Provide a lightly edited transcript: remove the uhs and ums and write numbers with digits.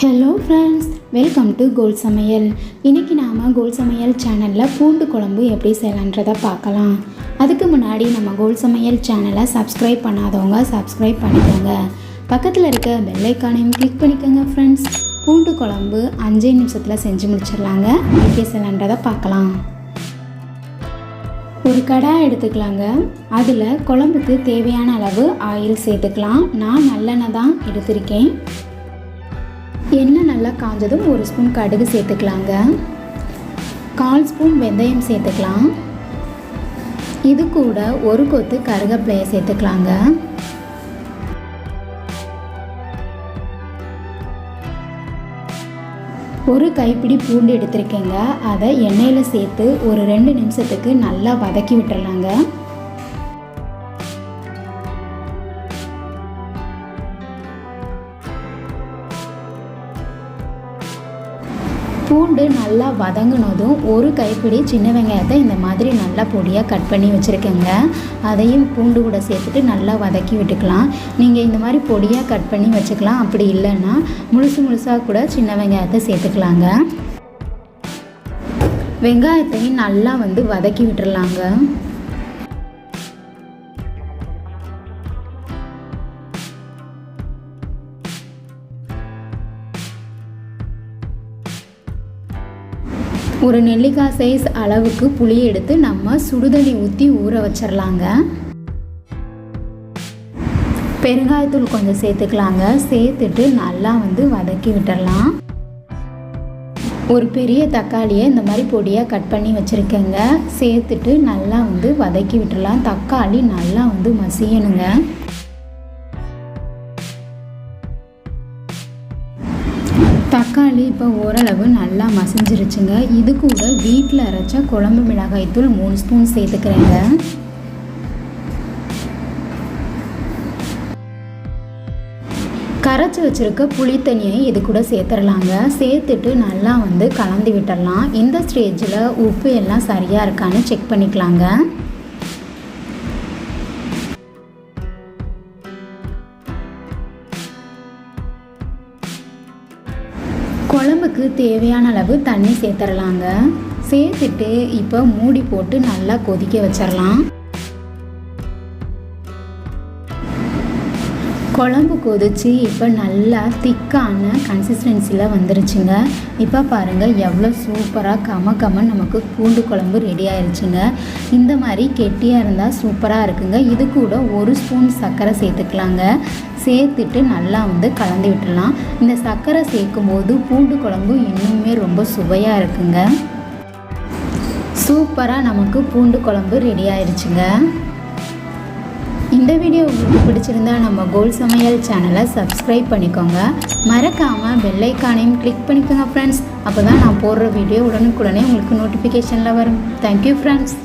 Hello friends, welcome to கோல் சமையல். இன்றைக்கி நாம் கோல் சமையல் சேனலில் பூண்டு குழம்பு எப்படி செய்யலான்றதை பார்க்கலாம். அதுக்கு முன்னாடி நம்ம கோல் சமையல் சேனலை சப்ஸ்கிரைப் பண்ணாதவங்க சப்ஸ்கிரைப் பண்ணிக்கோங்க. பக்கத்தில் இருக்க பெல் ஐக்கானையும் கிளிக் பண்ணிக்கோங்க. ஃப்ரெண்ட்ஸ், பூண்டு குழம்பு 5 நிமிஷத்தில் செஞ்சு முடிச்சிடலாங்க. எப்படி செய்யலான்றதை பார்க்கலாம். ஒரு கடாய் எடுத்துக்கலாங்க. அதில் குழம்புக்கு தேவையான அளவு ஆயில் சேர்த்துக்கலாம். நான் நல்லெண்ணெய் தான் எடுத்திருக்கேன். எண்ணெய் நல்லா காஞ்சதும் 1 ஸ்பூன் கடுகு சேர்த்துக்கலாங்க. 1/4 ஸ்பூன் வெந்தயம் சேர்த்துக்கலாம். இது கூட 1 கொத்து கருவேப்பிலையை சேர்த்துக்கலாங்க. ஒரு கைப்பிடி பூண்டு எடுத்திருக்கேங்க. அதை எண்ணெயில் சேர்த்து ஒரு 2 நிமிஷத்துக்கு நல்லா வதக்கி விட்டுறலாங்க. பூண்டு நல்லா வதங்கினதும் 1 கைப்பிடி சின்ன வெங்காயத்தை இந்த மாதிரி நல்லா பொடியாக கட் பண்ணி வச்சுருக்கேங்க. அதையும் பூண்டு கூட சேர்த்துட்டு நல்லா வதக்கி விட்டுக்கலாம். நீங்கள் இந்த மாதிரி பொடியாக கட் பண்ணி வச்சுக்கலாம். அப்படி இல்லைன்னா முழுசாக கூட சின்ன வெங்காயத்தை சேர்த்துக்கலாங்க. வெங்காயத்தையும் நல்லா வதக்கி விட்டுறலாங்க. ஒரு நெல்லிக்காய் சைஸ் அளவுக்கு புளி எடுத்து நம்ம சுடுதண்ணி ஊற்றி ஊற வச்சிடலாங்க. பெருங்காயத்தூள் கொஞ்சம் சேர்த்துக்கலாங்க. சேர்த்துட்டு நல்லா வதக்கி விட்டுடலாம். ஒரு பெரிய தக்காளியை இந்த மாதிரி பொடியாக கட் பண்ணி வச்சுருக்கேங்க. சேர்த்துட்டு நல்லா வதக்கி விட்டுடலாம். தக்காளி நல்லா மசியணுங்க. தக்காளி இப்போ ஓரளவு நல்லா மசிஞ்சிருச்சுங்க. இது கூட வீட்டில் அரைச்ச குழம்பு மிளகாய்த்தூள் 3 ஸ்பூன் சேர்த்துக்கிறேங்க. கரைச்சி வச்சுருக்க புளி தண்ணியை இது கூட சேர்த்துடலாங்க. சேர்த்துட்டு நல்லா கலந்து விட்டுடலாம். இந்த ஸ்டேஜில் உப்பு எல்லாம் சரியாக இருக்கான்னு செக் பண்ணிக்கலாங்க. குழம்புக்கு தேவையான அளவு தண்ணி சேர்த்துடலாங்க. சேர்த்துட்டு இப்போ மூடி போட்டு நல்லா கொதிக்க வச்சிடலாம். குழம்பு கொதிச்சு இப்போ நல்லா திக்கான கன்சிஸ்டன்சியில் வந்துருச்சுங்க. இப்போ பாருங்கள் எவ்வளோ சூப்பராக கமன்னு நமக்கு பூண்டு குழம்பு ரெடி ஆயிடுச்சுங்க. இந்த மாதிரி கெட்டியாக இருந்தால் சூப்பராக இருக்குங்க. இது கூட 1 ஸ்பூன் சர்க்கரை சேர்த்துக்கலாங்க. சேர்த்துட்டு நல்லா கலந்து விட்டுடலாம். இந்த சர்க்கரை சேர்க்கும்போது பூண்டு குழம்பு இன்னுமே ரொம்ப சுவையாக இருக்குங்க. சூப்பராக நமக்கு பூண்டு குழம்பு ரெடி ஆயிடுச்சுங்க. இந்த வீடியோ உங்களுக்கு பிடிச்சிருந்தா நம்ம கோல் சமையல் சேனலை சப்ஸ்கிரைப் பண்ணிக்கோங்க. மறக்காமல் பெல் ஐக்கானையும் கிளிக் பண்ணிக்கோங்க ஃப்ரெண்ட்ஸ். அப்போ தான் நான் போடுற வீடியோ உடனுக்குடனே உங்களுக்கு நோட்டிஃபிகேஷனில் வரும். Thank you friends.